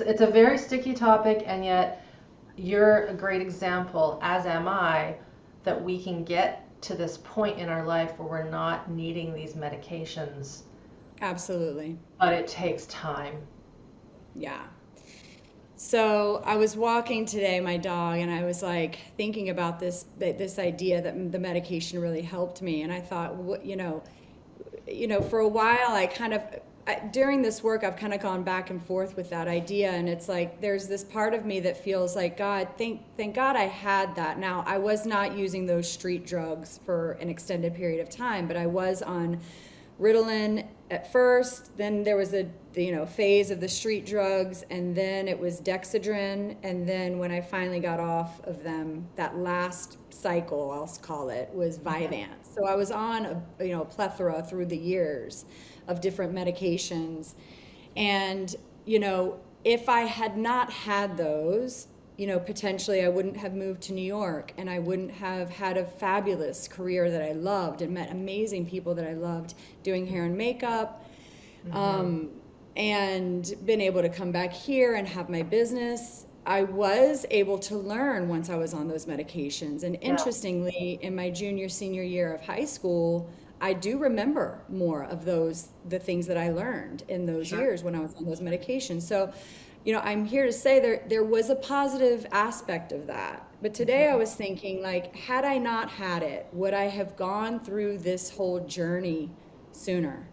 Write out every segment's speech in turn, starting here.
It's a very sticky topic, and yet you're a great example, as am I, that we can get to this point in our life where we're not needing these medications, Absolutely. but it takes time. Yeah. So I was walking today, my dog, and I was like thinking about this idea that the medication really helped me. And I thought, for a while, during this work, I've kind of gone back and forth with that idea. And it's like, there's this part of me that feels like, God, thank God I had that. Now, I was not using those street drugs for an extended period of time, but I was on Ritalin at first. Then there was a phase of the street drugs, and then it was Dexedrine. And then when I finally got off of them, that last cycle, I'll call it, was Vyvanse. So I was on a plethora through the years of different medications. And, if I had not had those, potentially I wouldn't have moved to New York, and I wouldn't have had a fabulous career that I loved and met amazing people that I loved doing hair and makeup, Mm-hmm. um, and been able to come back here and have my business. I was able to learn once I was on those medications. And Yeah. interestingly, in my junior, senior year of high school, I do remember more of the things that I learned in those Sure. years when I was on those medications. So, I'm here to say there was a positive aspect of that. But today I Mm-hmm. was thinking, like, had I not had it, would I have gone through this whole journey sooner?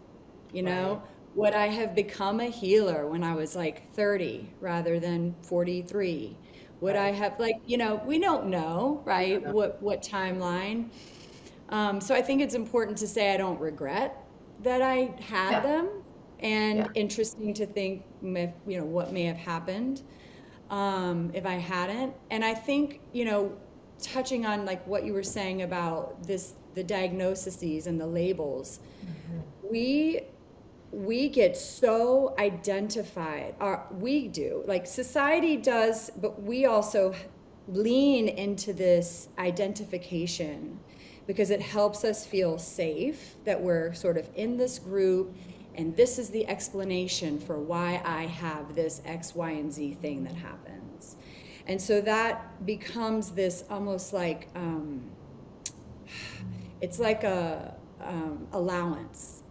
You Right. know, would I have become a healer when I was like 30 rather than 43? Would I Right. have, like, we don't know, We don't right? know. What timeline? So I think it's important to say I don't regret that I had Yeah. them, Yeah. and interesting to think, what may have happened if I hadn't. And I think, touching on like what you were saying about the diagnoses and the labels, Mm-hmm. we we get so identified, or we do, like society does, but we also lean into this identification because it helps us feel safe that we're sort of in this group, and this is the explanation for why I have this X, Y, and Z thing that happens. And so that becomes this almost like it's like a allowance,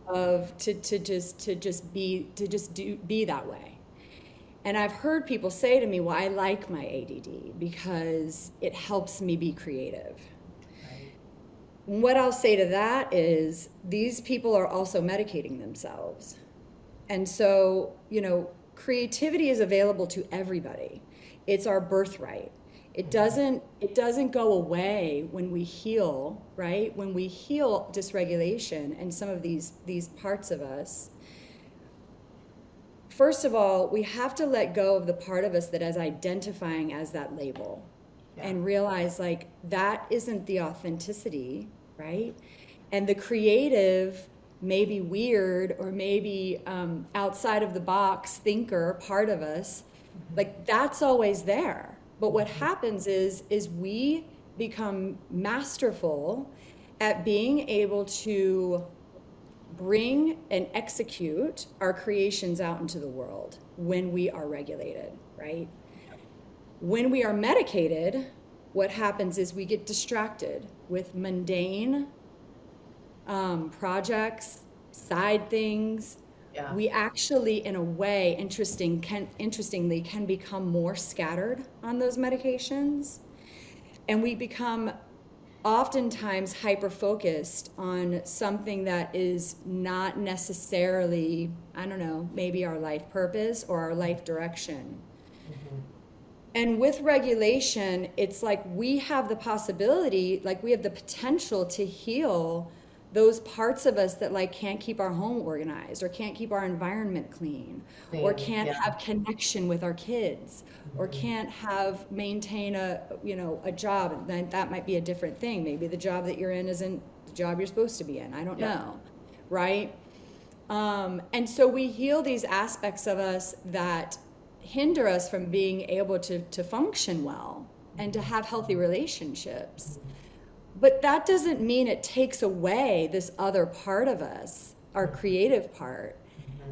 of to just be that way. And I've heard people say to me, "Well, I like my ADD because it helps me be creative." Right. What I'll say to that is these people are also medicating themselves. And so, creativity is available to everybody. It's our birthright. It doesn't go away when we heal, right? When we heal dysregulation and some of these parts of us, first of all, we have to let go of the part of us that is identifying as that label Yeah. and realize like that isn't the authenticity, right? And the creative, maybe weird or maybe outside of the box thinker part of us, like that's always there. But what Mm-hmm. happens is we become masterful at being able to bring and execute our creations out into the world when we are regulated, right? When we are medicated, what happens is we get distracted with mundane projects, side things. Yeah. We actually, in a way, interestingly, can become more scattered on those medications, and we become oftentimes hyper focused on something that is not necessarily, I don't know, maybe our life purpose or our life direction. Mm-hmm. And with regulation, it's like we have the possibility, like we have the potential to heal those parts of us that like can't keep our home organized or can't keep our environment clean or Clean. can't Yeah. have connection with our kids or Mm-hmm. can't have maintain a job. And then that might be a different thing. Maybe the job that you're in isn't the job you're supposed to be in. I don't Yeah. know. Right? And so we heal these aspects of us that hinder us from being able to function well and to have healthy relationships. But that doesn't mean it takes away this other part of us, our creative part.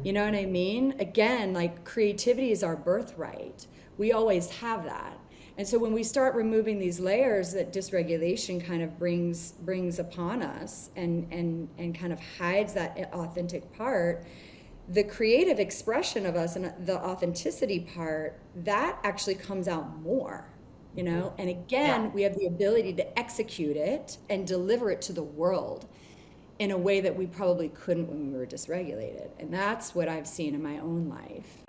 You know what I mean? Again, like creativity is our birthright. We always have that. And so when we start removing these layers that dysregulation kind of brings upon us and kind of hides that authentic part, the creative expression of us and the authenticity part, that actually comes out more, you know? And again, we have the ability to execute it and deliver it to the world in a way that we probably couldn't when we were dysregulated. And that's what I've seen in my own life.